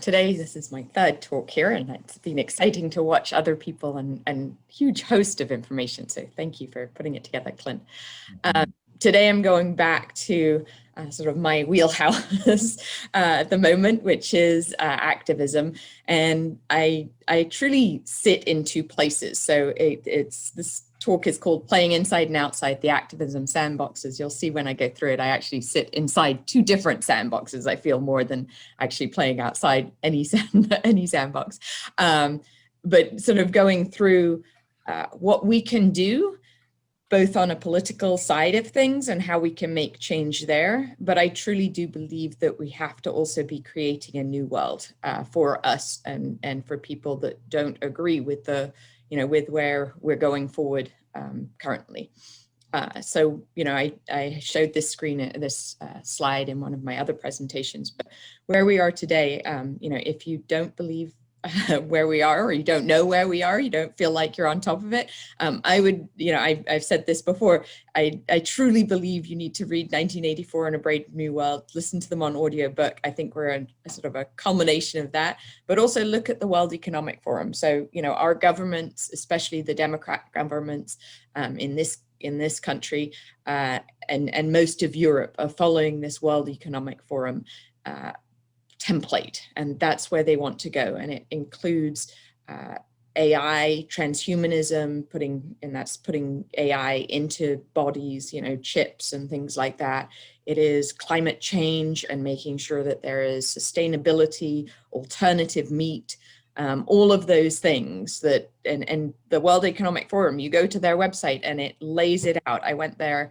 Today, this is my third talk here, and it's been exciting to watch other people and huge host of information. So thank you for putting it together, Clint. Today, I'm going back to sort of my wheelhouse at the moment, which is activism. And I truly sit in two places. So this talk is called Playing Inside and Outside the Activism Sandboxes. You'll see when I go through it, I actually sit inside two different sandboxes, I feel, more than actually playing outside any sandbox. But sort of going through what we can do, both on a political side of things and how we can make change there. But I truly do believe that we have to also be creating a new world for us and for people that don't agree with with where we're going forward currently. So, I showed this slide in one of my other presentations, but where we are today, if you don't believe where we are, or you don't know where we are, you don't feel like you're on top of it, I would, I've said this before, I truly believe you need to read 1984 and A Brave New World, listen to them on audiobook. I think we're a sort of a culmination of that, but also look at the World Economic Forum. So, our governments, especially the Democrat governments in this country and most of Europe, are following this World Economic Forum template, and that's where they want to go. And it includes AI, transhumanism, putting AI into bodies, chips and things like that. It is climate change and making sure that there is sustainability, alternative meat, all of those things that, and the World Economic Forum, you go to their website and it lays it out. I went there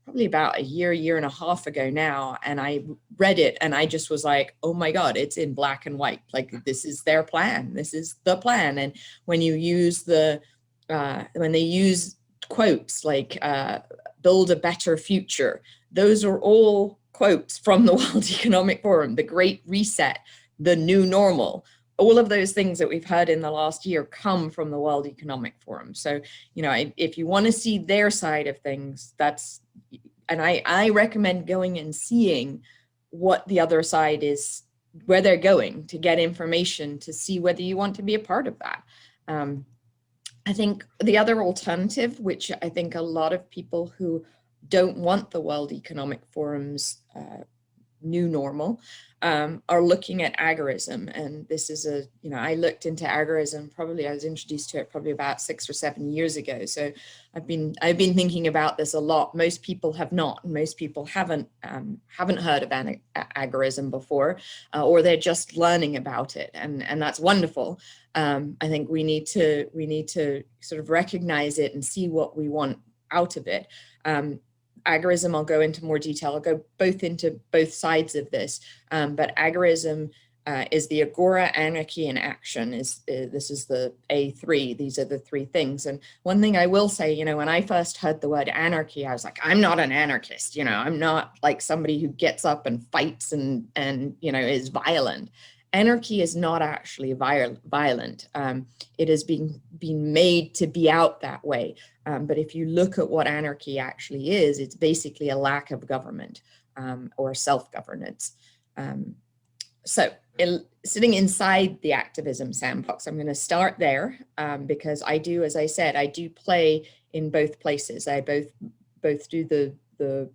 probably about a year and a half ago now, and I read it and I just was like, oh my God, it's in black and white. Like, this is their plan. This is the plan. And when you use when they use quotes like build a better future, those are all quotes from the World Economic Forum, the Great Reset, the new normal. All of those things that we've heard in the last year come from the World Economic Forum. So, if you want to see their side of things, and I recommend going and seeing what the other side is, where they're going, to get information, to see whether you want to be a part of that. I think the other alternative, which I think a lot of people who don't want the World Economic Forum's new normal are looking at agorism. And this is I looked into agorism, I was introduced to it probably about 6 or 7 years ago. So I've been thinking about this a lot. Most people have not, and most people haven't heard of agorism before, or they're just learning about it. And that's wonderful. I think we need to sort of recognize it and see what we want out of it. Agorism, I'll go into more detail. I'll go into both sides of this, but agorism is the agora, anarchy, and action. This is the A3. These are the three things. And one thing I will say, when I first heard the word anarchy, I was like, I'm not an anarchist. I'm not like somebody who gets up and fights and is violent. Anarchy is not actually violent. It is being made to be out that way. But if you look at what anarchy actually is, it's basically a lack of government or self-governance. Sitting inside the activism sandbox, I'm going to start there because as I said, I do play in both places. I both do the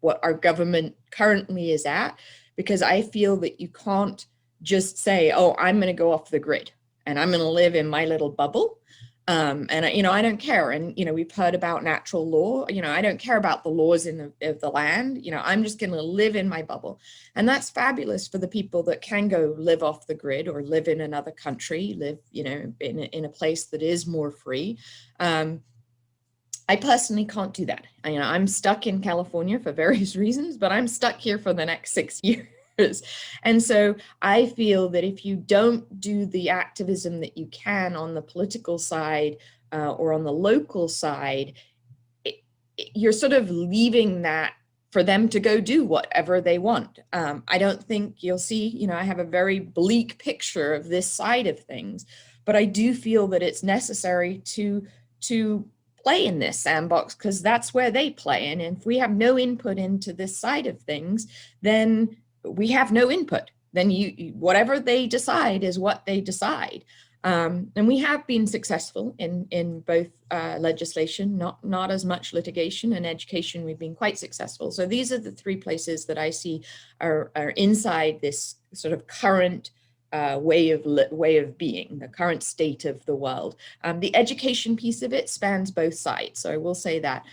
what our government currently is at, because I feel that you can't just say, oh, I'm going to go off the grid and I'm going to live in my little bubble. And I don't care. And, we've heard about natural law. I don't care about the laws of the land. I'm just going to live in my bubble. And that's fabulous for the people that can go live off the grid or live in another country, live, in a place that is more free. I personally can't do that. I'm stuck in California for various reasons, but I'm stuck here for the next 6 years. And so I feel that if you don't do the activism that you can on the political side or on the local side, you're sort of leaving that for them to go do whatever they want. I don't think you'll see, I have a very bleak picture of this side of things, but I do feel that it's necessary to play in this sandbox because that's where they play. And if we have no input into this side of things, then we have no input. then whatever they decide is what they decide. And we have been successful in both legislation, not as much litigation, and education we've been quite successful. So these are the three places that I see are inside this sort of current way of being, the current state of the world. The education piece of it spans both sides, so I will say that.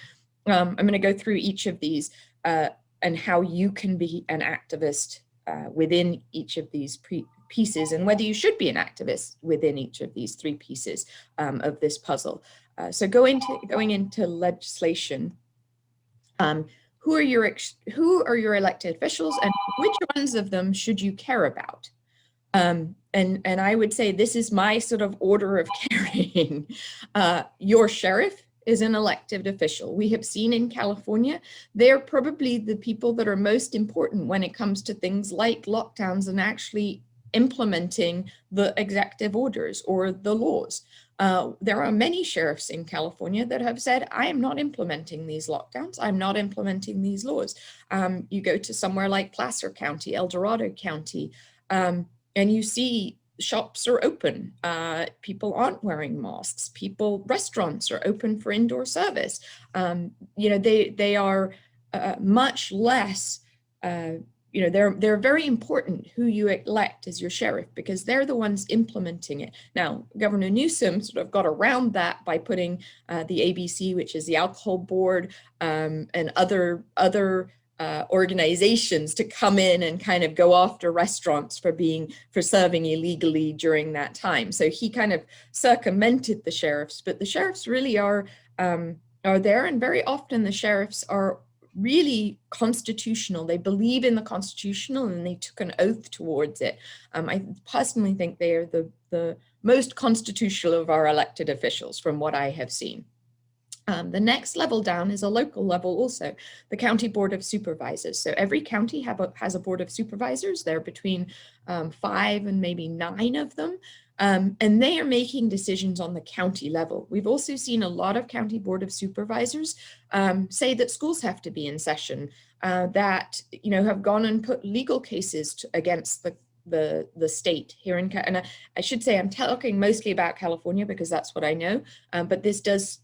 I'm going to go through each of these and how you can be an activist within each of these pieces, and whether you should be an activist within each of these three pieces of this puzzle. So going into legislation, who are your elected officials, and which ones of them should you care about? And I would say this is my sort of order of caring. Your sheriff is an elected official. We have seen in California, they're probably the people that are most important when it comes to things like lockdowns and actually implementing the executive orders or the laws. There are many sheriffs in California that have said, I am not implementing these lockdowns. I'm not implementing these laws. You go to somewhere like Placer County, El Dorado County, and you see shops are open. People aren't wearing masks. Restaurants are open for indoor service. They are much less, they're very important who you elect as your sheriff, because they're the ones implementing it. Now, Governor Newsom sort of got around that by putting the ABC, which is the alcohol board, and other organizations to come in and kind of go after restaurants for serving illegally during that time. So he kind of circumvented the sheriffs, but the sheriffs really are there, and very often the sheriffs are really constitutional. They believe in the constitutional, and they took an oath towards it. I personally think they are the most constitutional of our elected officials from what I have seen. The next level down is a local level also, the County Board of Supervisors. So every county has a Board of Supervisors. There are between 5 and maybe 9 of them. And they are making decisions on the county level. We've also seen a lot of County Board of Supervisors say that schools have to be in session, that have gone and put legal cases against the state here in, and I should say I'm talking mostly about California because that's what I know, but this does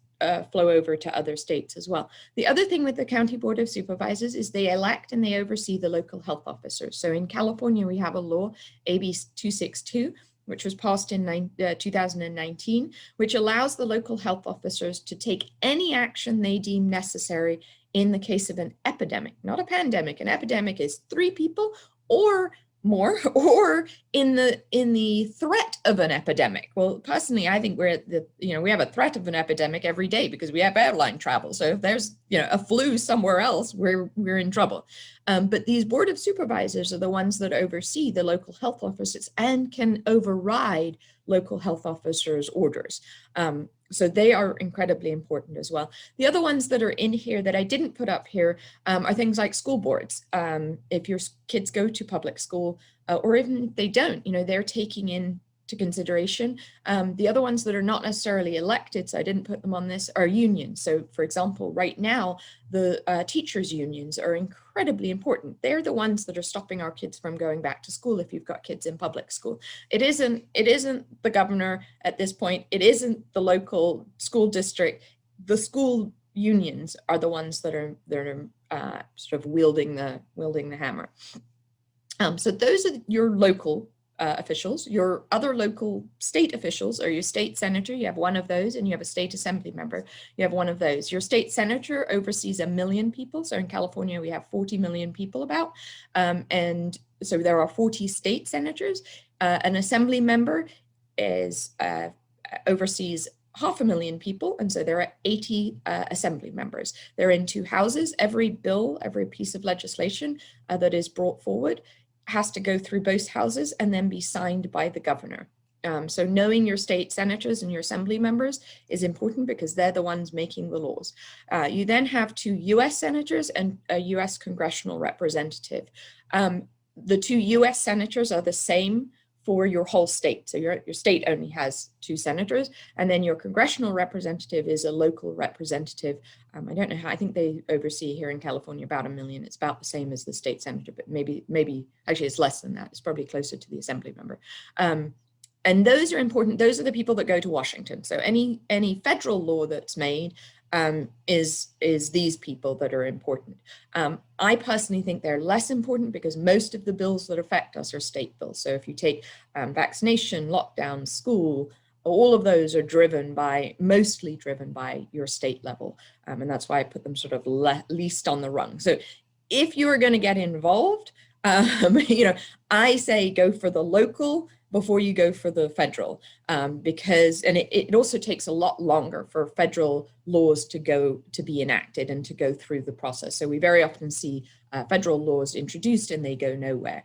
flow over to other states as well. The other thing with the County Board of Supervisors is they elect and they oversee the local health officers. So in California, we have a law, AB 262, which was passed in 2019, which allows the local health officers to take any action they deem necessary in the case of an epidemic, not a pandemic. An epidemic is 3 people or more, or in the threat of an epidemic. Well, personally, I think we're at we have a threat of an epidemic every day because we have airline travel. So if there's a flu somewhere else, we're in trouble. But these Board of Supervisors are the ones that oversee the local health officers and can override local health officers' orders. So they are incredibly important as well. The other ones that are in here that I didn't put up here are things like school boards. If your kids go to public school, or even if they don't, they're taking into consideration. The other ones that are not necessarily elected, so I didn't put them on this, are unions. So for example, right now, the teachers' unions are incredibly important. They're the ones that are stopping our kids from going back to school if you've got kids in public school. It isn't the governor at this point. It isn't the local school district. The school unions are the ones that are sort of wielding the hammer. So those are your local officials. Your other local state officials are your state senator. You have one of those, and you have a state assembly member. You have one of those. Your state senator oversees 1 million people. So in California, we have 40 million people about. And so there are 40 state senators. An assembly member oversees 500,000 people. And so there are 80 assembly members. They're in 2 houses. Every bill, every piece of legislation that is brought forward has to go through both houses and then be signed by the governor. So knowing your state senators and your assembly members is important because they're the ones making the laws. You then have 2 US senators and a US congressional representative. The 2 US senators are the same for your whole state. So your state only has 2 senators, and then your congressional representative is a local representative. I don't know how, I think they oversee here in California about 1 million. It's about the same as the state senator, but maybe actually it's less than that. It's probably closer to the assembly member. And those are important. Those are the people that go to Washington. So any federal law that's made is these people that are important. I personally think they're less important because most of the bills that affect us are state bills. So if you take vaccination, lockdown, school, all of those are mostly driven by your state level. And that's why I put them sort of least on the rung. So if you're going to get involved, I say go for the local before you go for the federal, because it also takes a lot longer for federal laws to be enacted and to go through the process. So we very often see federal laws introduced and they go nowhere.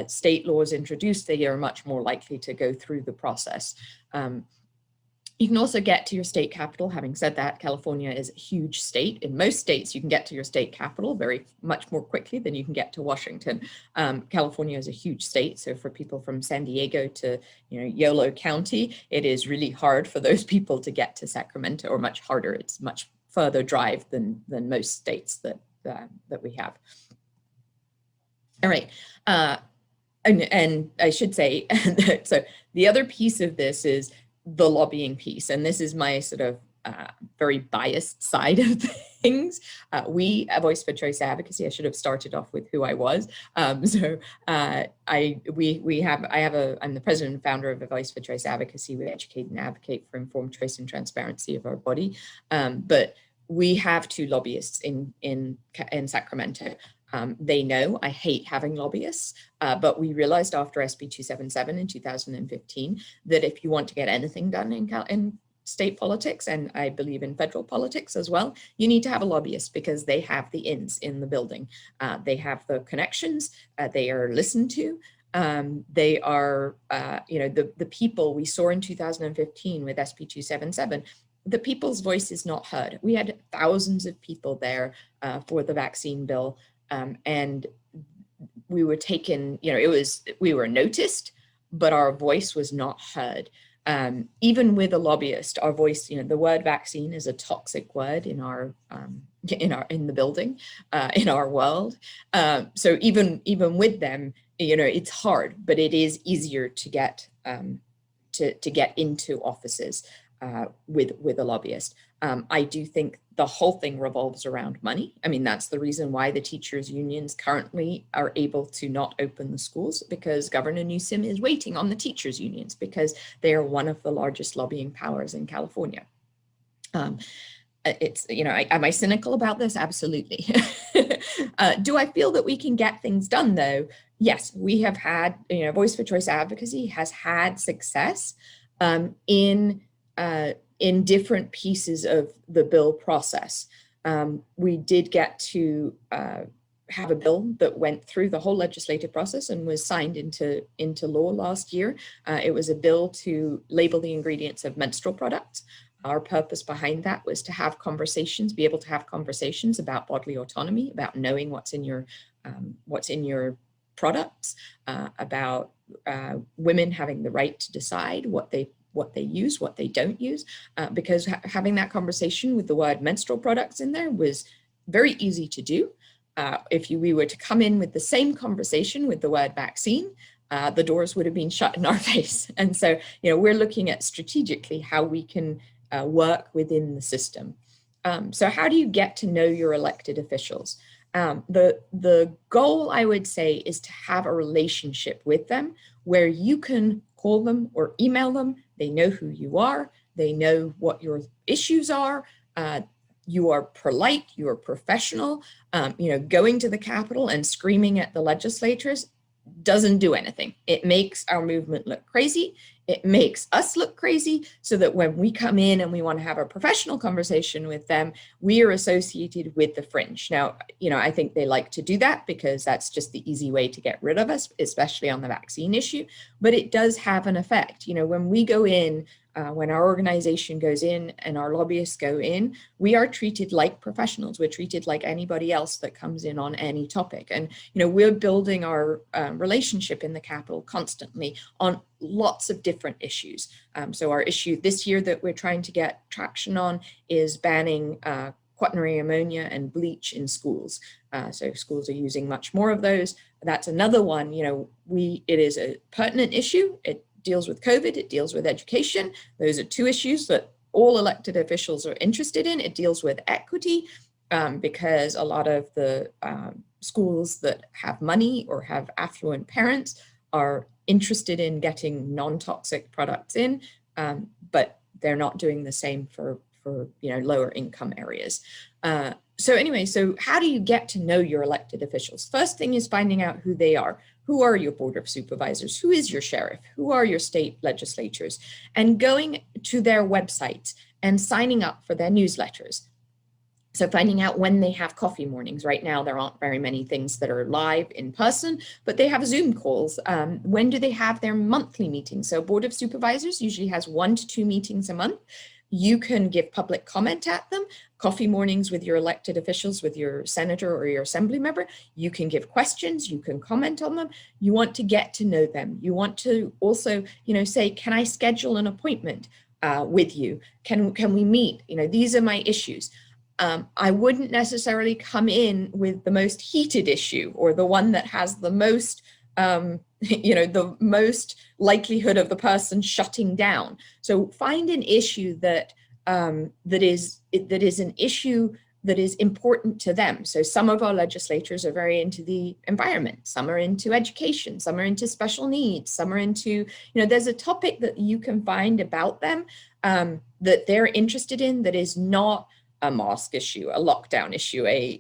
State laws introduced, they are much more likely to go through the process. You can also get to your state capital. Having said that, California is a huge state. In most states, you can get to your state capital very much more quickly than you can get to Washington. California is a huge state. So for people from San Diego to Yolo County, it is really hard for those people to get to Sacramento, or much harder. It's much further drive than most states that we have. All right. And I should say, so the other piece of this is the lobbying piece. And this is my sort of very biased side of things. We at Voice for Choice Advocacy, I should have started off with who I was. I'm the president and founder of Voice for Choice Advocacy. We educate and advocate for informed choice and transparency of our body. But we have 2 lobbyists in Sacramento. They know I hate having lobbyists, but we realized after SB 277 in 2015 that if you want to get anything done in state politics, and I believe in federal politics as well, you need to have a lobbyist because they have the ins in the building. They have the connections, they are listened to. They are, the people we saw in 2015 with SB 277, the people's voice is not heard. We had thousands of people there for the vaccine bill. And we were taken, we were noticed, but our voice was not heard. Even with a lobbyist, our voice, the word vaccine is a toxic word in the building, in our world. So even with them, it's hard, but it is easier to get into offices with a lobbyist. I do think the whole thing revolves around money. I mean, that's the reason why the teachers' unions currently are able to not open the schools, because Governor Newsom is waiting on the teachers' unions because they are one of the largest lobbying powers in California. It's, am I cynical about this? Absolutely. Do I feel that we can get things done though? Yes, we have had, Voice for Choice Advocacy has had success in different pieces of the bill process. We did get to have a bill that went through the whole legislative process and was signed into law last year. It was a bill to label the ingredients of menstrual products. Our purpose behind that was to have conversations, be able to have conversations about bodily autonomy, about knowing what's in your products, about women having the right to decide what they use, what they don't use, because having that conversation with the word menstrual products in there was very easy to do. If we were to come in with the same conversation with the word vaccine, the doors would have been shut in our face. And so, we're looking at strategically how we can work within the system. So how do you get to know your elected officials? The goal, I would say, is to have a relationship with them where you can call them or email them. They know who you are. They know what your issues are. You are polite. You are professional. Going to the Capitol and screaming at the legislators doesn't do anything. It makes our movement look crazy. It makes us look crazy, so that when we come in and we want to have a professional conversation with them, we are associated with the fringe. Now, I think they like to do that because that's just the easy way to get rid of us, especially on the vaccine issue. But it does have an effect. When we go in, when our organization goes in and our lobbyists go in, we are treated like professionals. We're treated like anybody else that comes in on any topic. And, we're building our relationship in the Capitol constantly on lots of different issues. So our issue this year that we're trying to get traction on is banning quaternary ammonia and bleach in schools. So schools are using much more of those. That's another one. It is a pertinent issue. It deals with COVID, it deals with education. Those are two issues that all elected officials are interested in. It deals with equity because a lot of the schools that have money or have affluent parents are interested in getting non-toxic products in, but they're not doing the same for lower income areas. So how do you get to know your elected officials? First thing is finding out who they are. Who are your board of supervisors? Who is your sheriff? Who are your state legislatures? And going to their websites and signing up for their newsletters. So finding out when they have coffee mornings. Right now, there aren't very many things that are live in person, but they have Zoom calls. When do they have their monthly meetings? So Board of Supervisors usually has 1 to 2 meetings a month. You can give public comment at them, coffee mornings with your elected officials, with your senator or your assembly member. You can give questions, you can comment on them. You want to get to know them. You want to also, say, can I schedule an appointment with you? Can we meet? These are my issues. I wouldn't necessarily come in with the most heated issue or the one that has the most the most likelihood of the person shutting down. So find an issue that is an issue that is important to them. So some of our legislators are very into the environment, some are into education, some are into special needs, some are into, there's a topic that you can find about them that they're interested in that is not a mask issue, a lockdown issue, a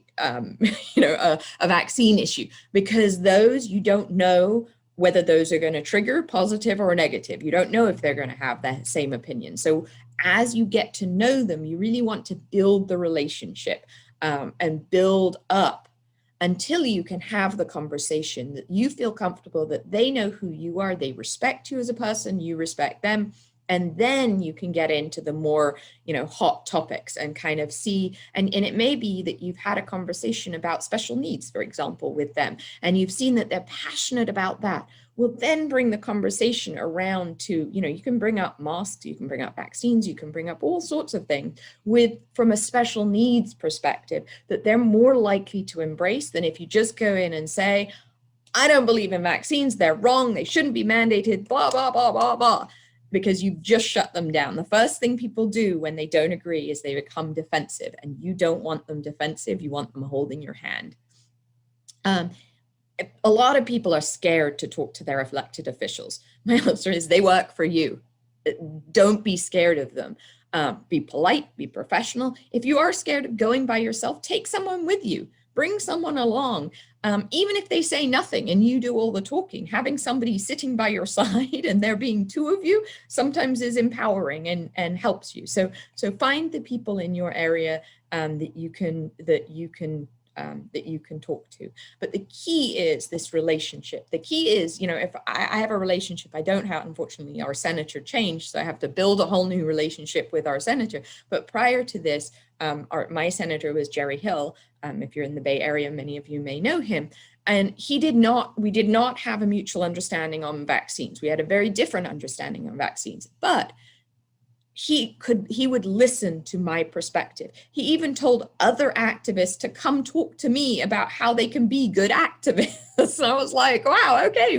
vaccine issue, because those you don't know whether those are going to trigger positive or negative. You don't know if they're going to have the same opinion. So as you get to know them, you really want to build the relationship and build up until you can have the conversation that you feel comfortable, that they know who you are, they respect you as a person, you respect them. And then you can get into the more, hot topics and kind of see, and it may be that you've had a conversation about special needs, for example, with them, and you've seen that they're passionate about that. Well, then bring the conversation around to, you can bring up masks, you can bring up vaccines, you can bring up all sorts of things from a special needs perspective that they're more likely to embrace than if you just go in and say, I don't believe in vaccines, they're wrong, they shouldn't be mandated, blah, blah, blah, blah, blah. Because you've just shut them down. The first thing people do when they don't agree is they become defensive, and you don't want them defensive, you want them holding your hand. A lot of people are scared to talk to their elected officials. My answer is they work for you. Don't be scared of them. Be polite, be professional. If you are scared of going by yourself, take someone with you. Bring someone along. Even if they say nothing and you do all the talking, having somebody sitting by your side and there being 2 of you sometimes is empowering and helps you. So find the people in your area that you can talk to. But the key is this relationship. The key is, if I have a relationship, I don't have, unfortunately, our senator changed, so I have to build a whole new relationship with our senator. But prior to this, my senator was Jerry Hill. If you're in the Bay Area, many of you may know him. And we did not have a mutual understanding on vaccines. We had a very different understanding on vaccines, but he would listen to my perspective. He even told other activists to come talk to me about how they can be good activists. I was like, wow, okay,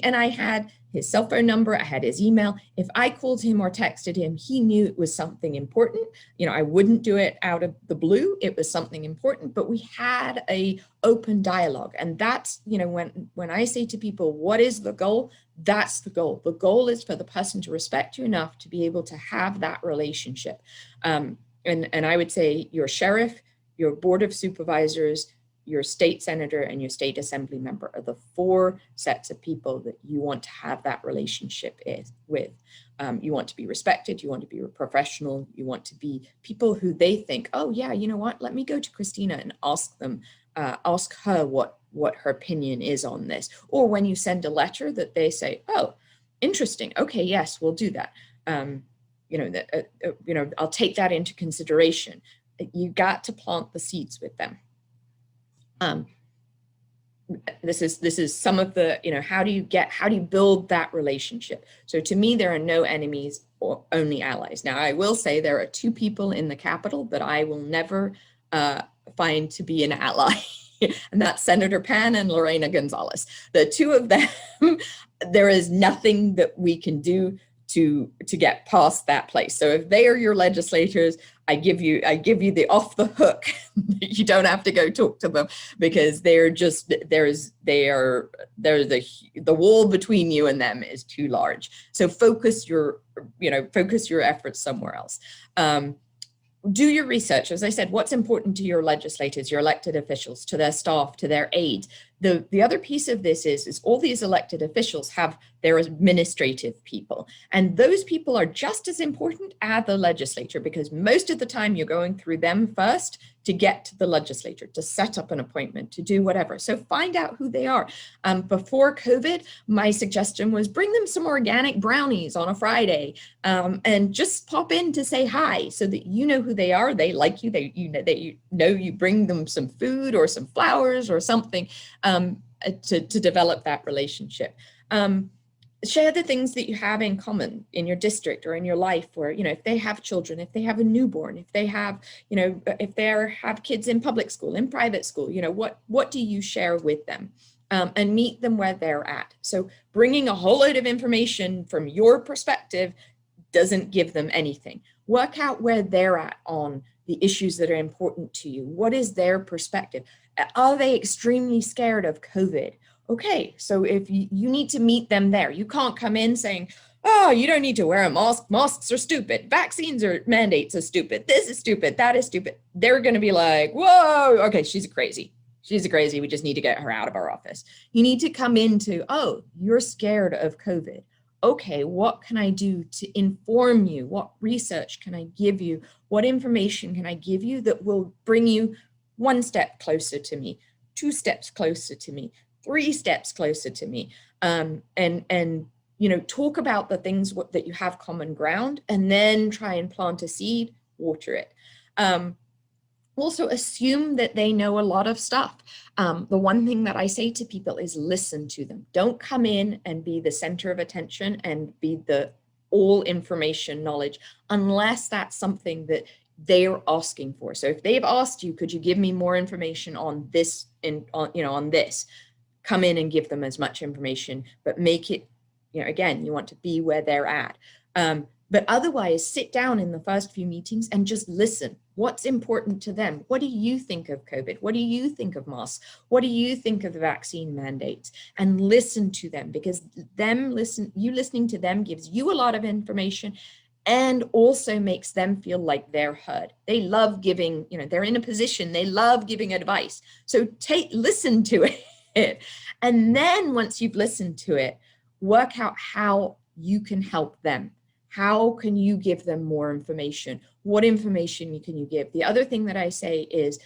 and I had his cell phone number, I had his email. If I called him or texted him, he knew it was something important. I wouldn't do it out of the blue. It was something important, but we had a open dialogue. And that's, when I say to people, what is the goal? That's the goal. The goal is for the person to respect you enough to be able to have that relationship. And I would say your sheriff, your board of supervisors, your state senator and your state assembly member are the 4 sets of people that you want to have that relationship with. You want to be respected, you want to be a professional, you want to be people who they think, oh yeah, you know what, let me go to Christina and ask her what her opinion is on this. Or when you send a letter that they say, oh, interesting, okay, yes, we'll do that. I'll take that into consideration. You got to plant the seeds with them. This is some of the, how do you build that relationship? So to me, there are no enemies or only allies. Now, I will say there are 2 people in the Capitol that I will never find to be an ally. And that's Senator Pan and Lorena Gonzalez. The 2 of them, there is nothing that we can do to get past that place. So if they are your legislators, I give you the off the hook. You don't have to go talk to them, because they're just the wall between you and them is too large. So focus your efforts somewhere else. Do your research. As I said, what's important to your legislators, your elected officials, to their staff, to their aides. The other piece of this is all these elected officials have their administrative people, and those people are just as important as the legislature, because most of the time you're going through them first to get to the legislature, to set up an appointment, to do whatever. So find out who they are. Before COVID, my suggestion was bring them some organic brownies on a Friday, and just pop in to say hi, so that you know who they are. They like you. You bring them some food or some flowers or something to develop that relationship. Share the things that you have in common in your district or in your life, where, if they have children, if they have a newborn, if they have, if they have kids in public school, in private school, what do you share with them? And meet them where they're at. So bringing a whole load of information from your perspective doesn't give them anything. Work out where they're at on the issues that are important to you. What is their perspective? Are they extremely scared of COVID? Okay, so if you need to meet them there, you can't come in saying, oh, you don't need to wear a mask. Masks are stupid. Vaccines or mandates are stupid. This is stupid. That is stupid. They're going to be like, whoa, okay, she's crazy. She's crazy. We just need to get her out of our office. You need to come into, oh, you're scared of COVID. Okay, what can I do to inform you? What research can I give you? What information can I give you that will bring you 1 step closer to me, 2 steps closer to me, 3 steps closer to me, and talk about the things that you have common ground, and then try and plant a seed, water it. Also assume that they know a lot of stuff. The one thing that I say to people is listen to them. Don't come in and be the center of attention and be the all information knowledge, unless that's something that they're asking for. So if they've asked you, could you give me more information on this, on this, come in and give them as much information, but make it, again, you want to be where they're at. But otherwise, sit down in the first few meetings and just listen. What's important to them? What do you think of COVID? What do you think of masks? What do you think of the vaccine mandates? And listen to them, because you listening to them gives you a lot of information, and also makes them feel like they're heard. They love giving, they're in a position, they love giving advice. So listen to it. And then once you've listened to it, work out how you can help them. How can you give them more information? What information can you give? The other thing that I say is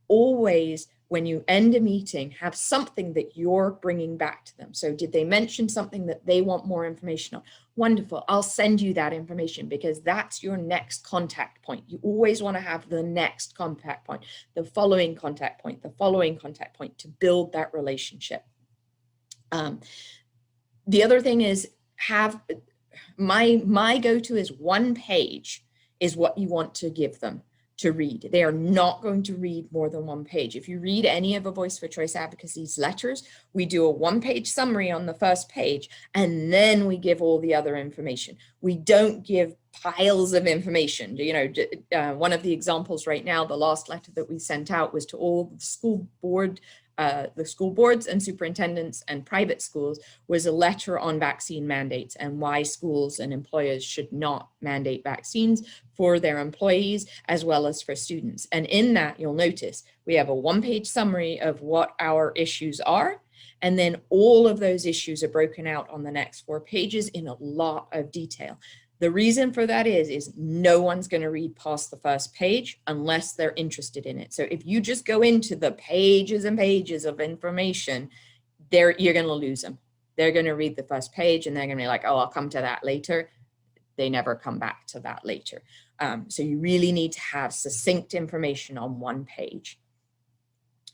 always, when you end a meeting, have something that you're bringing back to them. So did they mention something that they want more information on? Wonderful, I'll send you that information, because that's your next contact point. You always want to have the next contact point, the following contact point, the following contact point, to build that relationship. The other thing is, have my go-to is 1 page is what you want to give them to read. They are not going to read more than 1 page. If you read any of a Voice for Choice Advocacy's letters, we do a 1-page summary on the first page, and then we give all the other information. We don't give piles of information. One of the examples right now, the last letter that we sent out was to all the school board the school boards and superintendents and private schools was a letter on vaccine mandates and why schools and employers should not mandate vaccines for their employees as well as for students. And in that, you'll notice we have a one-page summary of what our issues are. And then all of those issues are broken out on the next 4 pages in a lot of detail. The reason for that is no one's going to read past the first page unless they're interested in it. So if you just go into the pages and pages of information, you're going to lose them. They're going to read the first page and they're going to be like, oh, I'll come to that later. They never come back to that later. So you really need to have succinct information on one page.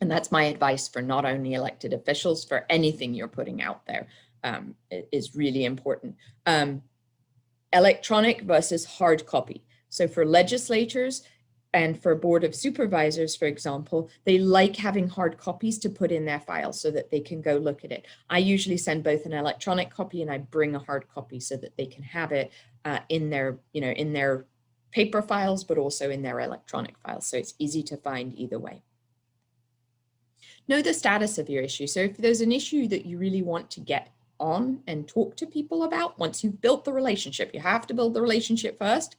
And that's my advice for not only elected officials, for anything you're putting out there. It is really important. Electronic versus hard copy. So for legislators and for Board of Supervisors, for example, they like having hard copies to put in their files so that they can go look at it. I usually send both an electronic copy and I bring a hard copy so that they can have it in their, in their paper files, but also in their electronic files. So it's easy to find either way. Know the status of your issue. So if there's an issue that you really want to get on and talk to people about, once you've built the relationship, you have to build the relationship first.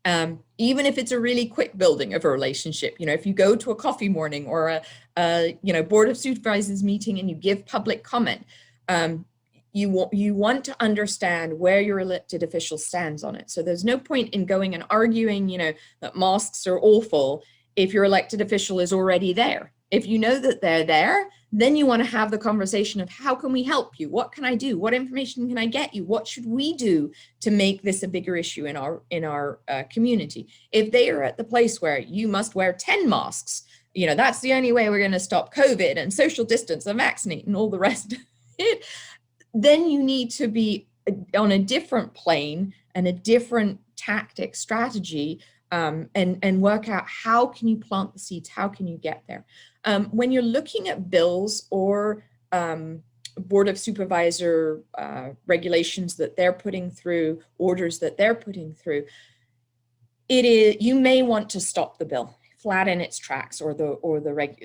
Even if it's a really quick building of a relationship, if you go to a coffee morning or a Board of Supervisors meeting and you give public comment, you want to understand where your elected official stands on it. So there's no point in going and arguing, that masks are awful if your elected official is already there. If you know that they're there, then you want to have the conversation of how can we help you? What can I do? What information can I get you? What should we do to make this a bigger issue in our community? If they are at the place where you must wear 10 masks, that's the only way we're going to stop COVID and social distance and vaccinate and all the rest of it, then you need to be on a different plane and a different tactic strategy, and work out how can you plant the seeds? How can you get there? When you're looking at bills or Board of Supervisor regulations that they're putting through, orders that they're putting through, you may want to stop the bill flat in its tracks or the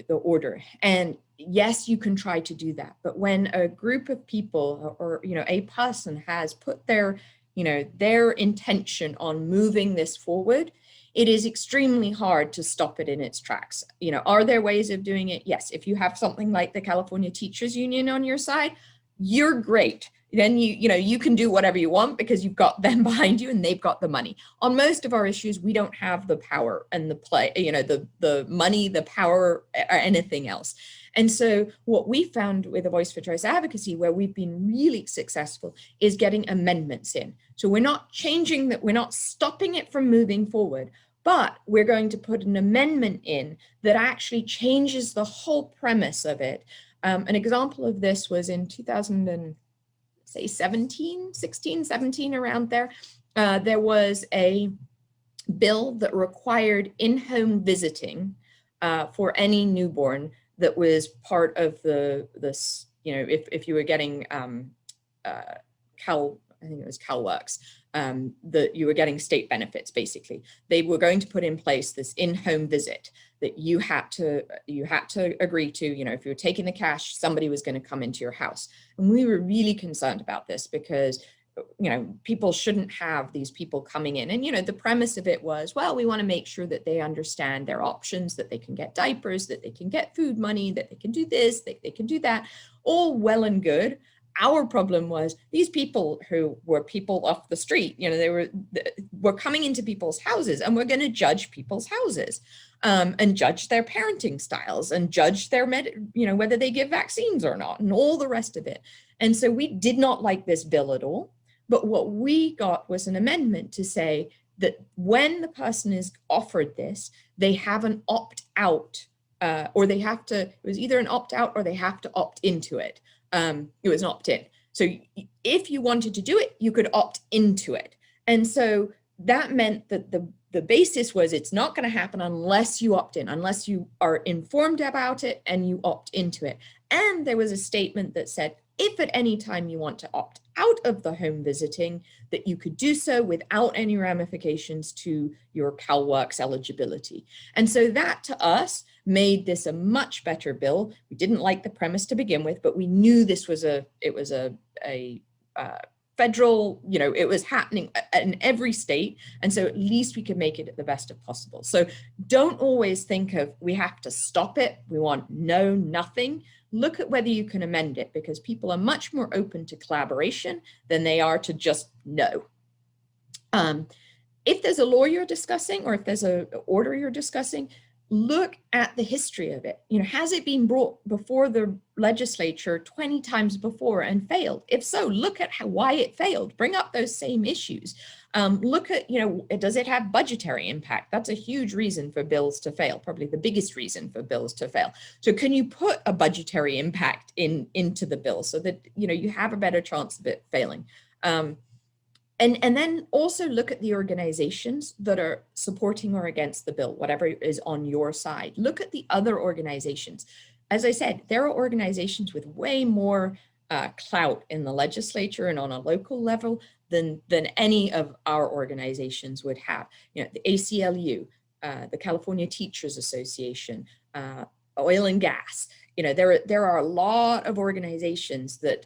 order. And yes, you can try to do that. But when a group of people or a person has put their intention on moving this forward, it is extremely hard to stop it in its tracks. Are there ways of doing it? Yes. If you have something like the California Teachers Union on your side, you're great. Then you can do whatever you want because you've got them behind you and they've got the money. On most of our issues, we don't have the power and the money, the power, or anything else. And so what we found with the Voice for Choice advocacy, where we've been really successful, is getting amendments in. So we're not changing that, we're not stopping it from moving forward, but we're going to put an amendment in that actually changes the whole premise of it. An example of this was in 16, 17, around there. There was a bill that required in-home visiting for any newborn that was part of this, if you were getting I think it was CalWorks, that you were getting state benefits, basically. They were going to put in place this in-home visit that you had to agree to, if you were taking the cash, somebody was going to come into your house. And we were really concerned about this because people shouldn't have these people coming in. And, the premise of it was, well, we want to make sure that they understand their options, that they can get diapers, that they can get food money, that they can do this, that they can do that, all well and good. Our problem was these people who were people off the street, they were coming into people's houses, and we're going to judge people's houses and judge their parenting styles and judge their, whether they give vaccines or not and all the rest of it. And so we did not like this bill at all. But what we got was an amendment to say that when the person is offered this, they have an opt-out, or they have to, it was either an opt-out or they have to opt into it. It was an opt-in. So if you wanted to do it, you could opt into it. And so that meant that the basis was it's not going to happen unless you opt in, unless you are informed about it and you opt into it. And there was a statement that said, if at any time you want to opt out of the home visiting, that you could do so without any ramifications to your CalWorks eligibility. And so that to us made this a much better bill. We didn't like the premise to begin with, but we knew this was a federal, it was happening in every state. And so at least we could make it the best of possible. So don't always think of, we have to stop it. We want nothing. Look at whether you can amend it, because people are much more open to collaboration than they are to just no. If there's a law you're discussing, or if there's an order you're discussing, look at the history of it. Has it been brought before the legislature 20 times before and failed? If so, look at why it failed. Bring up those same issues. Look at, does it have budgetary impact? That's a huge reason for bills to fail, probably the biggest reason for bills to fail. So can you put a budgetary impact into the bill so that, you have a better chance of it failing? And then also look at the organizations that are supporting or against the bill, whatever is on your side. Look at the other organizations. As I said, there are organizations with way more clout in the legislature and on a local level than any of our organizations would have. The ACLU, the California Teachers Association, oil and gas. There are a lot of organizations that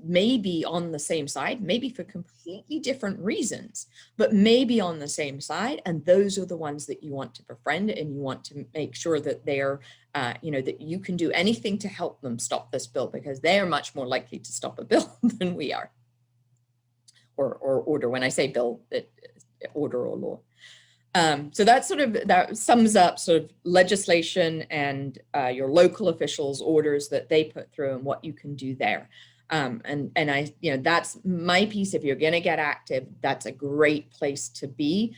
may be on the same side, maybe for completely different reasons, but maybe on the same side. And those are the ones that you want to befriend, and you want to make sure that they're, that you can do anything to help them stop this bill, because they are much more likely to stop a bill than we are. Or order. When I say bill, order or law. So that sums up sort of legislation and your local officials' orders that they put through and what you can do there. And that's my piece. If you're going to get active, that's a great place to be.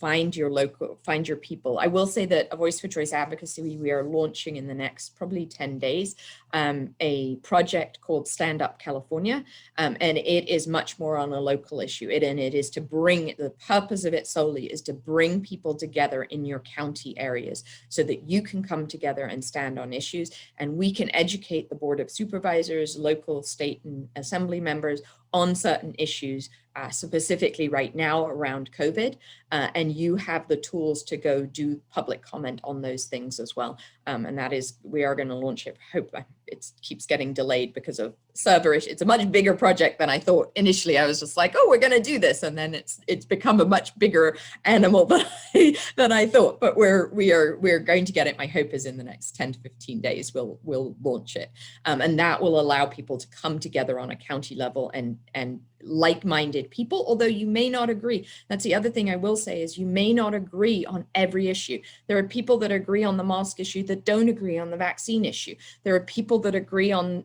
Find your people. I will say that A Voice for Choice Advocacy, we are launching in the next probably 10 days, a project called Stand Up California. And it is much more on a local issue. It is to bring, the purpose of it solely is to bring people together in your county areas so that you can come together and stand on issues. And we can educate the Board of Supervisors, local, state, and assembly members on certain issues, specifically right now around COVID, and you have the tools to go do public comment on those things as well. And that is, we are going to launch it. I hope it keeps getting delayed because of server issues. It's a much bigger project than I thought initially. I was just like, oh, we're going to do this, and then it's become a much bigger animal than I thought. But we're going to get it. My hope is in the next 10 to 15 days we'll launch it, and that will allow people to come together on a county level and like-minded people, although you may not agree. That's the other thing I will say, is you may not agree on every issue. There are people that agree on the mask issue that don't agree on the vaccine issue. There are people that agree on,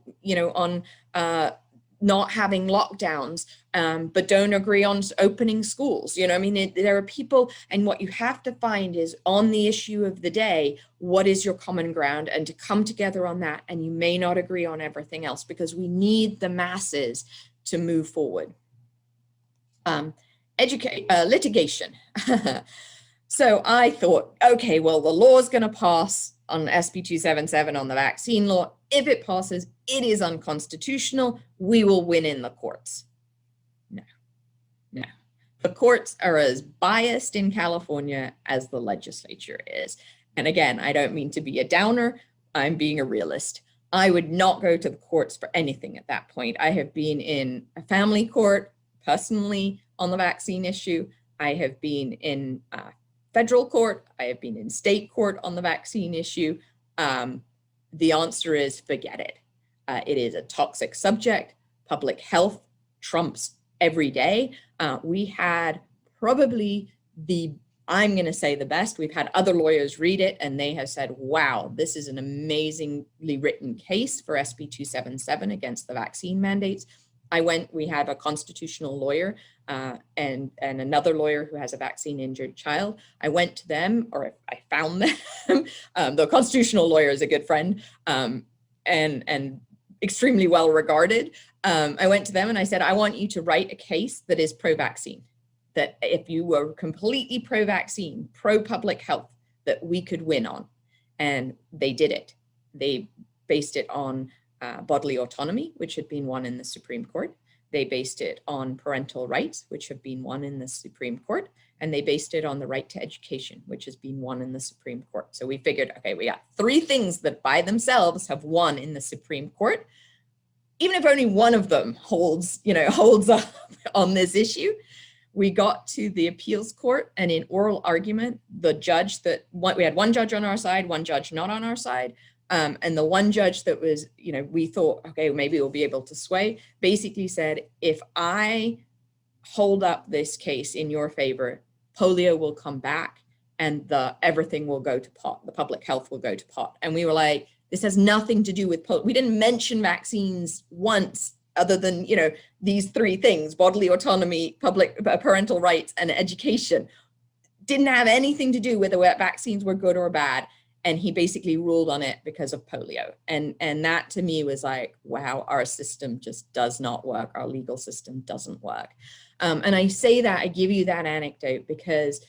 not having lockdowns, but don't agree on opening schools. There are people, and what you have to find is, on the issue of the day, what is your common ground, and to come together on that. And you may not agree on everything else, because we need the masses to move forward. Litigation. So I thought, okay, well, the law is going to pass on SB 277 on the vaccine law. If it passes, it is unconstitutional. We will win in the courts. No. The courts are as biased in California as the legislature is. And again, I don't mean to be a downer. I'm being a realist. I would not go to the courts for anything at that point. I have been in a family court personally on the vaccine issue. I have been in federal court. I have been in state court on the vaccine issue. The answer is forget it. It is a toxic subject. Public health trumps every day. We had probably I'm going to say the best. We've had other lawyers read it, and they have said, wow, this is an amazingly written case for SB 277 against the vaccine mandates. We had a constitutional lawyer and another lawyer who has a vaccine injured child. I went to them, or I found them. The constitutional lawyer is a good friend and extremely well regarded. I went to them and I said, I want you to write a case that is pro-vaccine. That if you were completely pro-vaccine, pro-public health, that we could win on. And they did it. They based it on bodily autonomy, which had been won in the Supreme Court. They based it on parental rights, which have been won in the Supreme Court. and they based it on the right to education, which has been won in the Supreme Court. So we figured, okay, we got 3 things that by themselves have won in the Supreme Court. Even if only one of them holds up on this issue, we got to the appeals court, and in oral argument, the judge we had one judge on our side, one judge not on our side. And the one judge that was, we thought, okay, maybe we'll be able to sway, basically said, if I hold up this case in your favor, polio will come back and everything will go to pot. The public health will go to pot. And we were like, this has nothing to do with polio. We didn't mention vaccines once, other than, these 3 things: bodily autonomy, parental rights, and education. Didn't have anything to do with whether vaccines were good or bad. And he basically ruled on it because of polio. And that to me was like, wow, our system just does not work. Our legal system doesn't work. And I say that, I give you that anecdote because,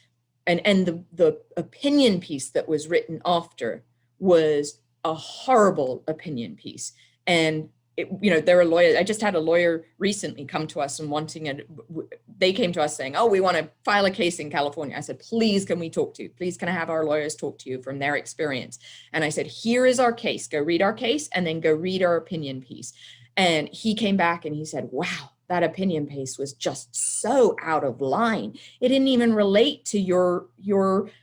and the opinion piece that was written after was a horrible opinion piece. And there are lawyers. I just had a lawyer recently come to us and they came to us saying, oh, we want to file a case in California. I said, please, can we talk to you? Please, can I have our lawyers talk to you from their experience? And I said, here is our case. Go read our case and then go read our opinion piece. And he came back and he said, wow, that opinion piece was just so out of line. It didn't even relate to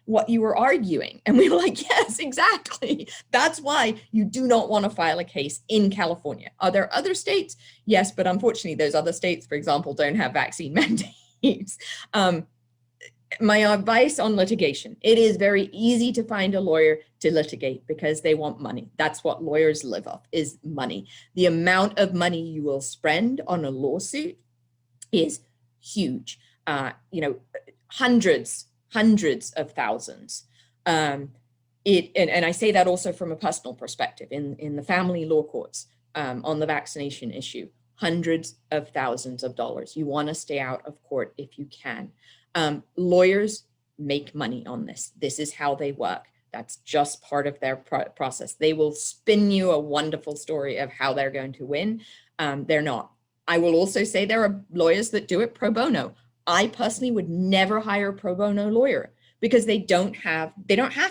what you were arguing. And we were like, yes, exactly. That's why you do not want to file a case in California. Are there other states? Yes, but unfortunately, those other states, for example, don't have vaccine mandates. My advice on litigation: it is very easy to find a lawyer to litigate because they want money. That's what lawyers live off, is money. The amount of money you will spend on a lawsuit is huge. Hundreds of thousands. And I say that also from a personal perspective in the family law courts on the vaccination issue, hundreds of thousands of dollars. You want to stay out of court if you can. Lawyers make money on this. This is how they work. That's just part of their process. They will spin you a wonderful story of how they're going to win. They're not. I will also say there are lawyers that do it pro bono. I personally would never hire a pro bono lawyer because they don't have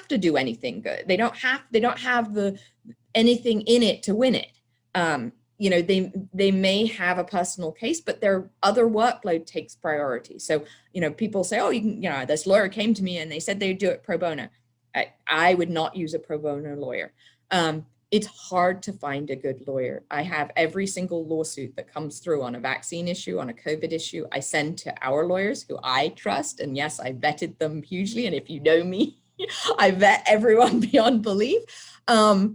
to do anything good. They don't have anything in it to win it. They may have a personal case, but their other workload takes priority. So, people say, oh, this lawyer came to me and they said they'd do it pro bono. I would not use a pro bono lawyer. It's hard to find a good lawyer. I have every single lawsuit that comes through on a vaccine issue, on a COVID issue, I send to our lawyers who I trust. And yes, I vetted them hugely. And if you know me, I vet everyone beyond belief. I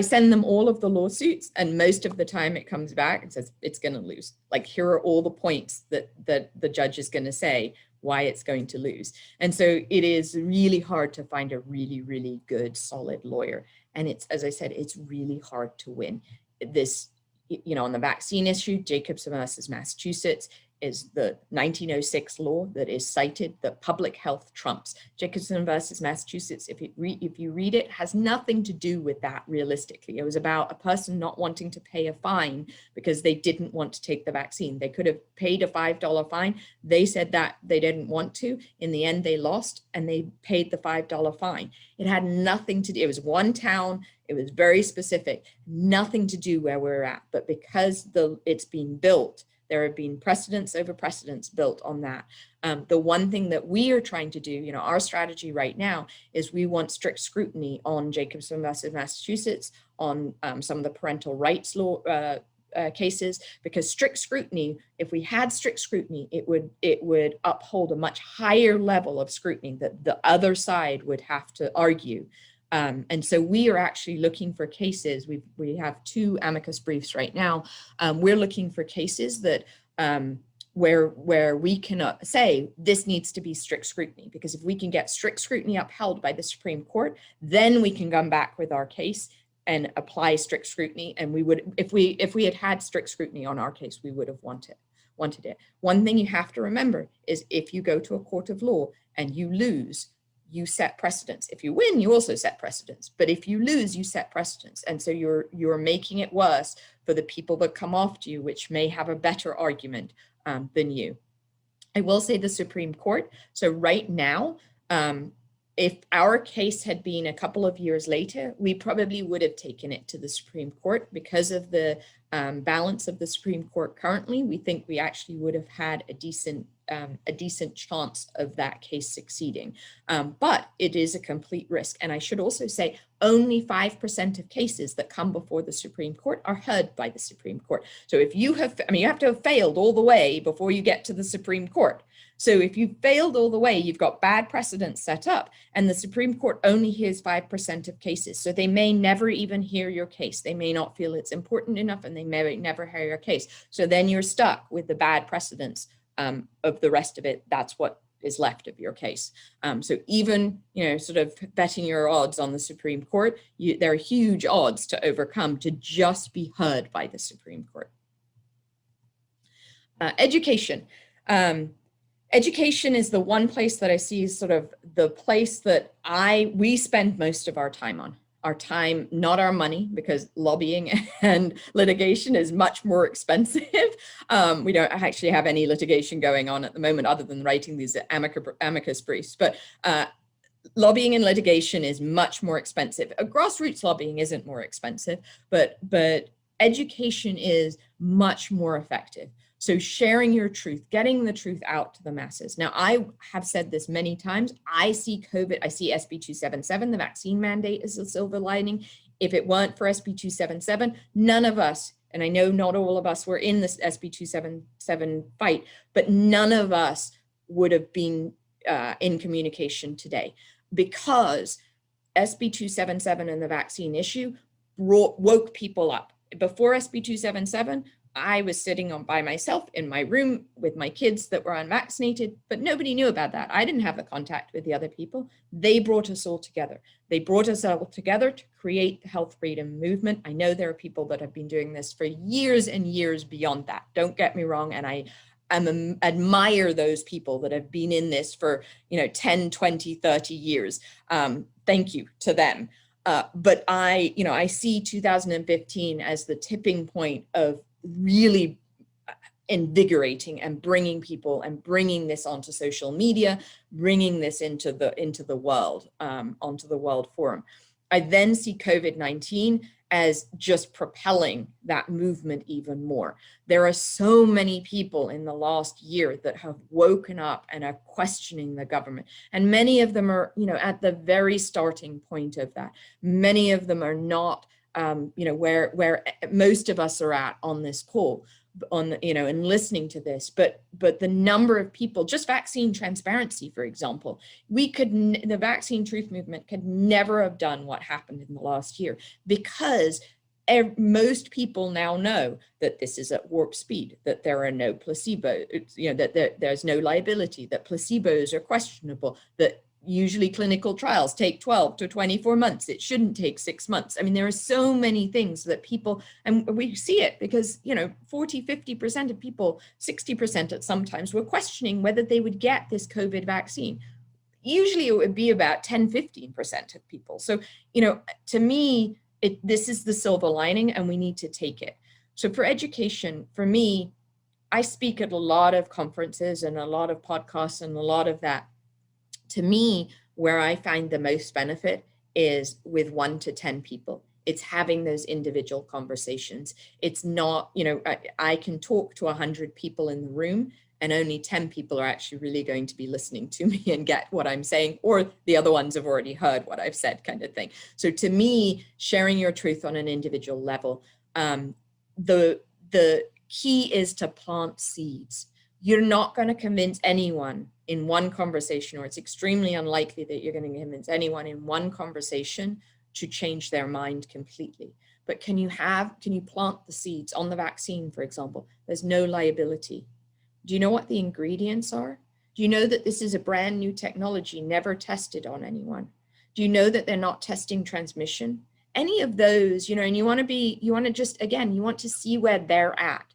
send them all of the lawsuits, and most of the time it comes back and says it's going to lose. Like, here are all the points that the judge is going to say why it's going to lose. And so it is really hard to find a really, really good, solid lawyer. And it's, as I said, it's really hard to win. This, on the vaccine issue, Jacobson versus Massachusetts is the 1906 law that is cited, that public health trumps. Jacobson versus Massachusetts, if you read it, has nothing to do with that realistically. It was about a person not wanting to pay a fine because they didn't want to take the vaccine. They could have paid a $5 fine. They said that they didn't want to. In the end, they lost and they paid the $5 fine. It had nothing to do, it was one town, it was very specific, nothing to do where we're at. But because it's being built, there have been precedents over precedents built on that. The one thing that we are trying to do, our strategy right now is we want strict scrutiny on Jacobson versus Massachusetts, on some of the parental rights law cases, because strict scrutiny, if we had strict scrutiny, it would uphold a much higher level of scrutiny that the other side would have to argue. And so we are actually looking for cases. We have 2 amicus briefs right now. We're looking for cases that where we can say this needs to be strict scrutiny, because if we can get strict scrutiny upheld by the Supreme Court, then we can come back with our case and apply strict scrutiny. And we would, if we had strict scrutiny on our case, we would have wanted it. One thing you have to remember is if you go to a court of law and you lose, you set precedents. If you win, you also set precedents. But if you lose, you set precedents. And so you're making it worse for the people that come after you, which may have a better argument than you. I will say the Supreme Court. So right now, if our case had been a couple of years later, we probably would have taken it to the Supreme Court because of the balance of the Supreme Court currently. We think we actually would have had a decent chance of that case succeeding. But it is a complete risk. And I should also say only 5% of cases that come before the Supreme Court are heard by the Supreme Court. So if you have, you have to have failed all the way before you get to the Supreme Court. So if you failed all the way, you've got bad precedents set up, and the Supreme Court only hears 5% of cases. So they may never even hear your case. They may not feel it's important enough, and they may never hear your case. So then you're stuck with the bad precedents of the rest of it. That's what is left of your case. So even, sort of betting your odds on the Supreme Court, there are huge odds to overcome to just be heard by the Supreme Court. Education. Education is the one place that I see sort of the place that we spend most of our time on. Our time, not our money, because lobbying and litigation is much more expensive. We don't actually have any litigation going on at the moment other than writing these amicus briefs, but lobbying and litigation is much more expensive. Grassroots lobbying isn't more expensive, but education is much more effective. So sharing your truth, getting the truth out to the masses. Now, I have said this many times. I see COVID, I see SB 277, the vaccine mandate, as a silver lining. If it weren't for SB 277, none of us, and I know not all of us were in this SB 277 fight, but none of us would have been in communication today, because SB 277 and the vaccine issue woke people up. Before SB 277, I was sitting by myself in my room with my kids that were unvaccinated, but nobody knew about that. I didn't have the contact with the other people. They brought us all together. They brought us all together to create the health freedom movement. I know there are people that have been doing this for years and years beyond that. Don't get me wrong. And I admire those people that have been in this for 10, 20, 30 years. Thank you to them. But I see 2015 as the tipping point of really invigorating and bringing people and bringing this onto social media, bringing this into the world, onto the World Forum. I then see COVID-19 as just propelling that movement even more. There are so many people in the last year that have woken up and are questioning the government. And many of them are, at the very starting point of that. Many of them are not, where most of us are at on this call, and listening to this, but the number of people, just vaccine transparency, for example, the vaccine truth movement could never have done what happened in the last year, because most people now know that this is at warp speed, that there are no placebo, that there's no liability, that placebos are questionable, that usually clinical trials take 12 to 24 months. It shouldn't take 6 months. I mean, there are so many things that people, and we see it because, 40, 50% of people, 60% at sometimes, were questioning whether they would get this COVID vaccine. Usually it would be about 10, 15% of people. So, to me, this is the silver lining, and we need to take it. So for education, for me, I speak at a lot of conferences and a lot of podcasts and a lot of that. To me, where I find the most benefit is with 1 to 10 people. It's having those individual conversations. It's not, I can talk to 100 people in the room, and only 10 people are actually really going to be listening to me and get what I'm saying, or the other ones have already heard what I've said, kind of thing. So to me, sharing your truth on an individual level, the key is to plant seeds. You're not going to convince anyone in one conversation, or it's extremely unlikely that you're going to convince anyone in one conversation to change their mind completely. But can you plant the seeds on the vaccine, for example? There's no liability. Do you know what the ingredients are? Do you know that this is a brand new technology, never tested on anyone? Do you know that they're not testing transmission? Any of those, and you want to see where they're at.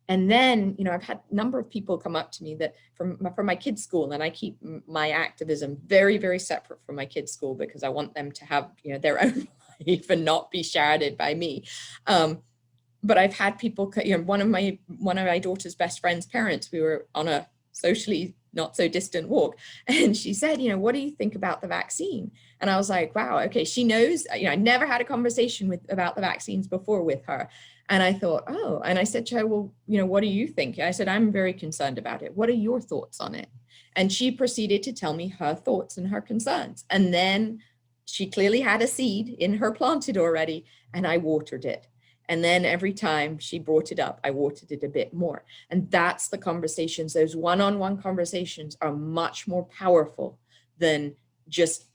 And then, I've had a number of people come up to me that from my kids' school, and I keep my activism very, very separate from my kids' school because I want them to have, their own life and not be sharded by me. But I've had people, one of my daughter's best friend's parents, we were on a socially not so distant walk. And she said, you know, what do you think about the vaccine? And I was like, wow, okay, she knows, you know, I never had a conversation about the vaccines before with her. And I thought, oh, and I said to her, well, you know, what do you think? I said, I'm very concerned about it. What are your thoughts on it? And she proceeded to tell me her thoughts and her concerns. And then she clearly had a seed in her planted already, and I watered it. And then every time she brought it up, I watered it a bit more. And that's the conversations. Those one-on-one conversations are much more powerful than just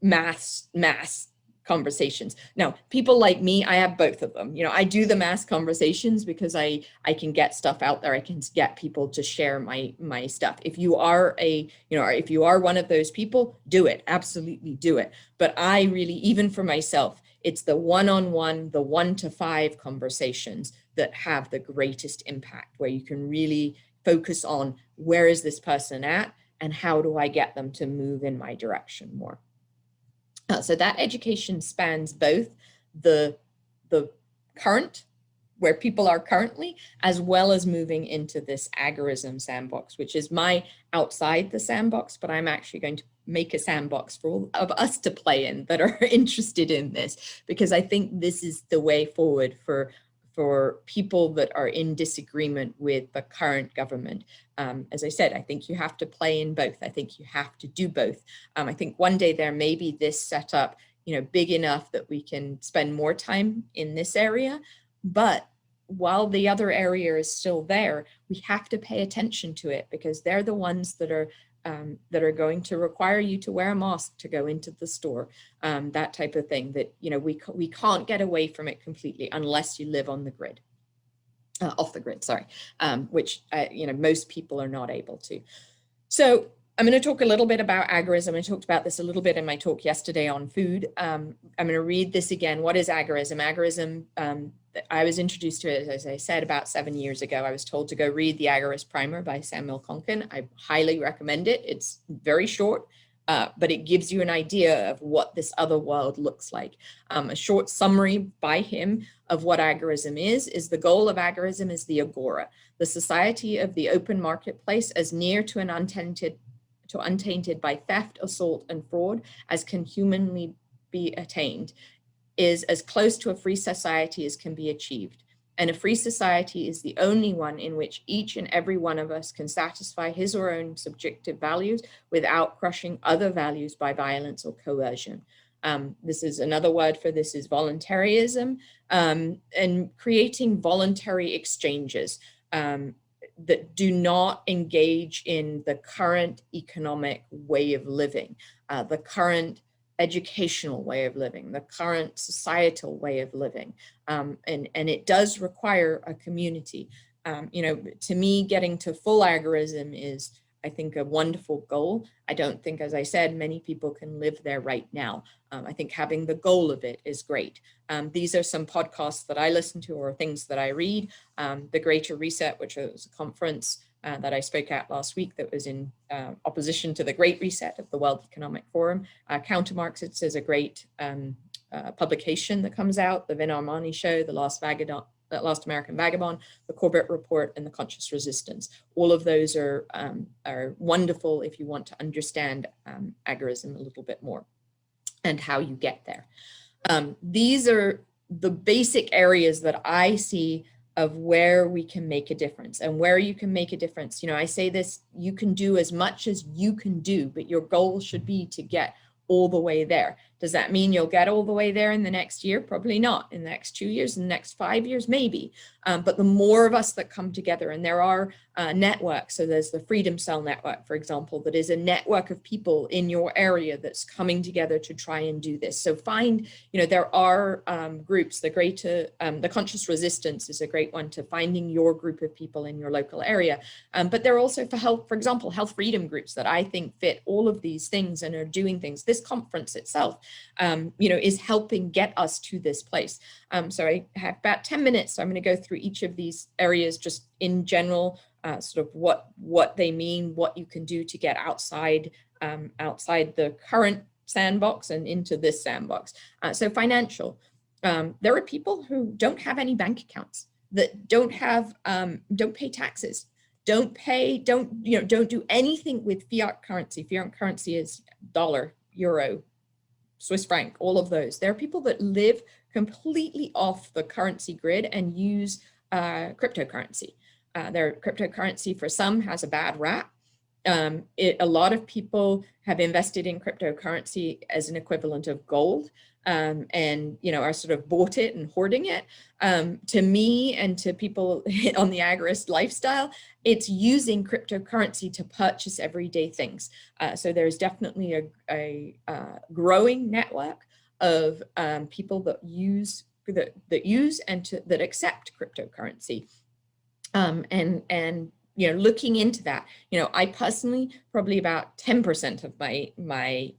mass conversations. Now, people like me, I have both of them. You know, I do the mass conversations because I can get stuff out there. I can get people to share my stuff. If you are if you are one of those people, do it. Absolutely do it. But I really, even for myself, it's the one-on-one, the 1-to-5 conversations that have the greatest impact, where you can really focus on where is this person at and how do I get them to move in my direction more. So that education spans both the current, where people are currently, as well as moving into this agorism sandbox, which is my outside the sandbox, but I'm actually going to make a sandbox for all of us to play in that are interested in this, because I think this is the way forward for people that are in disagreement with the current government. As I said, I think you have to play in both. I think you have to do both. I think one day there may be this setup, you know, big enough that we can spend more time in this area, but while the other area is still there, we have to pay attention to it, because they're the ones that are going to require you to wear a mask to go into the store, that type of thing, that, you know, we can't get away from it completely unless you live on the grid, off the grid, sorry, which, you know, most people are not able to. So I'm going to talk a little bit about agorism. I talked about this a little bit in my talk yesterday on food. I'm going to read this again. What is agorism? Agorism, I was introduced to it, as I said, about 7 years ago. I was told to go read The Agorist Primer by Samuel Konkin. I highly recommend it. It's very short, but it gives you an idea of what this other world looks like. A short summary by him of what agorism is the goal of agorism is the agora, the society of the open marketplace, as near to an untainted by theft, assault, and fraud as can humanly be attained, is as close to a free society as can be achieved. And a free society is the only one in which each and every one of us can satisfy his or her own subjective values without crushing other values by violence or coercion. This is another word for this is voluntarism, and creating voluntary exchanges that do not engage in the current economic way of living, the current educational way of living, the current societal way of living. And it does require a community. You know, to me, getting to full agorism is, I think, a wonderful goal. I don't think, as I said, many people can live there right now. I think having the goal of it is great. These are some podcasts that I listen to or things that I read. The Greater Reset, which was a conference that I spoke at last week that was in opposition to the Great Reset of the World Economic Forum. Counter-Marxists is a great publication that comes out, the Vin Armani Show, the Last American Vagabond, the Corbett Report, and the Conscious Resistance. All of those are wonderful if you want to understand agorism a little bit more and how you get there. These are the basic areas that I see of where we can make a difference, and where you can make a difference. You know, I say this, you can do as much as you can do, but your goal should be to get all the way there. Does that mean you'll get all the way there in the next year? Probably not. In the next 2 years, in the next 5 years, maybe. But the more of us that come together, and there are networks. So there's the Freedom Cell Network, for example, that is a network of people in your area that's coming together to try and do this. So find, you know, there are groups, the Conscious Resistance is a great one to finding your group of people in your local area. But there are also, for example, health freedom groups that I think fit all of these things and are doing things. This conference itself, you know, is helping get us to this place. So I have about 10 minutes. So I'm going to go through each of these areas just in general, sort of what they mean, what you can do to get outside the current sandbox and into this sandbox. So financial, there are people who don't have any bank accounts, that don't pay taxes. Don't pay, don't do anything with fiat currency. Fiat currency is dollar, euro, Swiss franc, all of those. There are people that live completely off the currency grid and use cryptocurrency. Their cryptocurrency for some has a bad rap. A lot of people have invested in cryptocurrency as an equivalent of gold, and are sort of bought it and hoarding it. To me and to people on the agorist lifestyle, it's using cryptocurrency to purchase everyday things. So there's definitely a growing network of people that use and that accept cryptocurrency, and looking into that. I personally, probably about 10% of my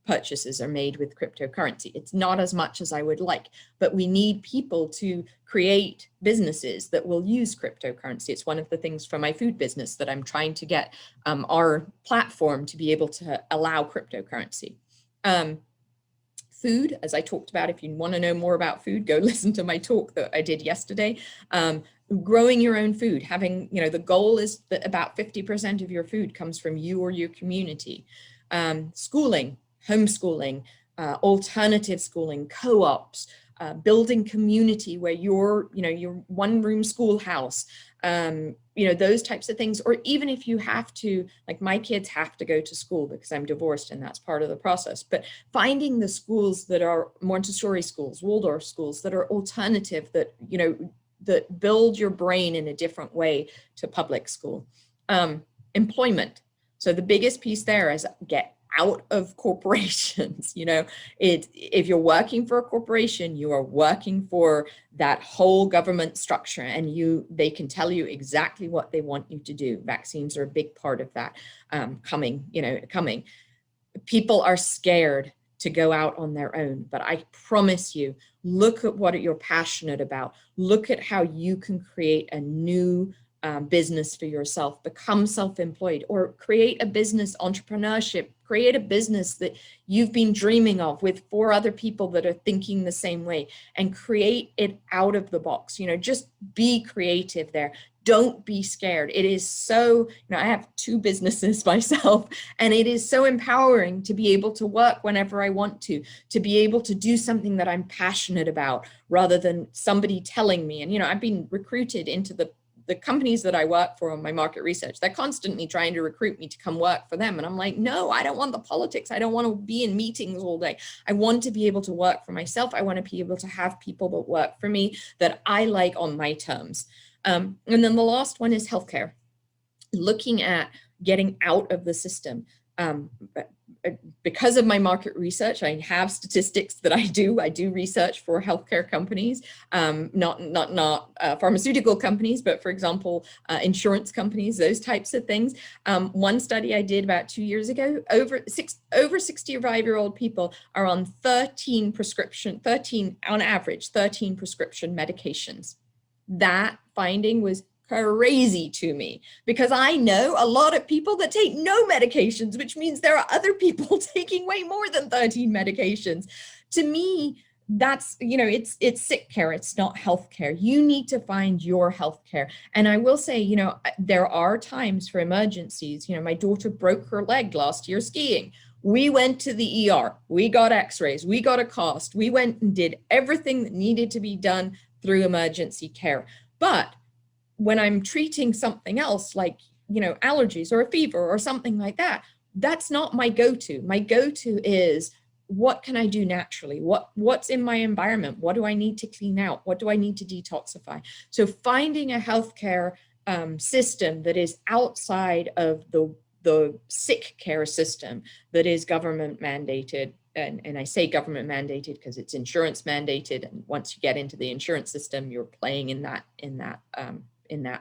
purchases are made with cryptocurrency. It's not as much as I would like, but we need people to create businesses that will use cryptocurrency. It's one of the things for my food business that I'm trying to get our platform to be able to allow cryptocurrency. Food, as I talked about, if you want to know more about food, go listen to my talk that I did yesterday. Growing your own food, having, the goal is that about 50% of your food comes from you or your community. Schooling, homeschooling, alternative schooling, co-ops, building community where you're, your one-room schoolhouse, those types of things. Or even if you have to, like my kids have to go to school because I'm divorced and that's part of the process, but finding the schools that are Montessori schools, Waldorf schools that are alternative, that, that build your brain in a different way to public school. Employment. So the biggest piece there is get out of corporations. If you're working for a corporation, you are working for that whole government structure, and they can tell you exactly what they want you to do. Vaccines are a big part of that coming. People are scared to go out on their own, but I promise you, look at what you're passionate about. Look at how you can create a new business for yourself, become self-employed, or create a business, entrepreneurship, create a business that you've been dreaming of with 4 other people that are thinking the same way, and create it out of the box. Just be creative there. Don't be scared. It is so, I have 2 businesses myself, and it is so empowering to be able to work whenever I want to be able to do something that I'm passionate about rather than somebody telling me. And, I've been recruited into the companies that I work for on my market research. They're constantly trying to recruit me to come work for them. And I'm like, no, I don't want the politics. I don't want to be in meetings all day. I want to be able to work for myself. I want to be able to have people that work for me that I like on my terms. And then the last one is healthcare. Looking at getting out of the system. Because of my market research, I have statistics that I do research for healthcare companies, not pharmaceutical companies, but for example, insurance companies, those types of things. One study I did about 2 years ago, over 65-year-old people are on 13 on average, 13 prescription medications. That finding was crazy to me, because I know a lot of people that take no medications, which means there are other people taking way more than 13 medications. To me, that's, it's sick care. It's not health care. You need to find your health care. And I will say, there are times for emergencies. My daughter broke her leg last year skiing. We went to the ER, we got x-rays, we got a cast, we went and did everything that needed to be done through emergency care. But when I'm treating something else, like, allergies or a fever or something like that, that's not my go-to. My go-to is, what can I do naturally? What's in my environment? What do I need to clean out? What do I need to detoxify? So finding a healthcare system that is outside of the sick care system that is government mandated. And I say government mandated because it's insurance mandated. And once you get into the insurance system, you're playing in that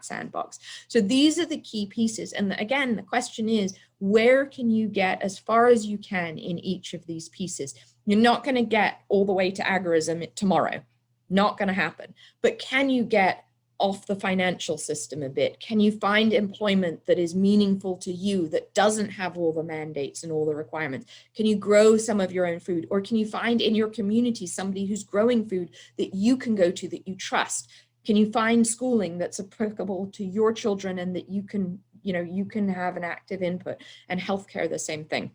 sandbox. So these are the key pieces. And again, the question is, where can you get as far as you can in each of these pieces? You're not going to get all the way to agorism tomorrow. Not going to happen. But can you get off the financial system a bit? Can you find employment that is meaningful to you, that doesn't have all the mandates and all the requirements? Can you grow some of your own food? Or can you find in your community somebody who's growing food that you can go to, that you trust? Can you find schooling that's applicable to your children and that you can, you can have an active input? And healthcare, the same thing.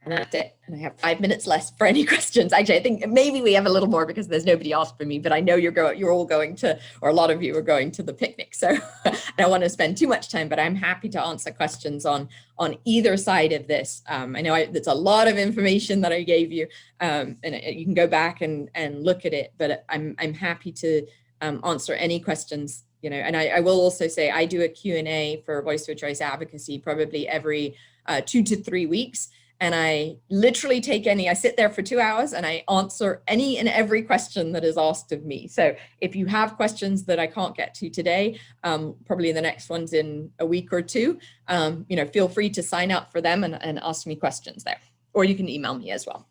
And that's it. And I have 5 minutes left for any questions. Actually, I think maybe we have a little more because there's nobody asked for me, but I know you're all going to, or a lot of you are going to the picnic. So I don't want to spend too much time, but I'm happy to answer questions on either side of this. I know there's a lot of information that I gave you, and you can go back and look at it, but I'm happy to answer any questions, and I will also say I do a Q&A for Voice for Choice Advocacy probably every 2 to 3 weeks. And I literally I sit there for 2 hours and I answer any and every question that is asked of me. So if you have questions that I can't get to today, probably the next one's in a week or two, feel free to sign up for them and ask me questions there, or you can email me as well.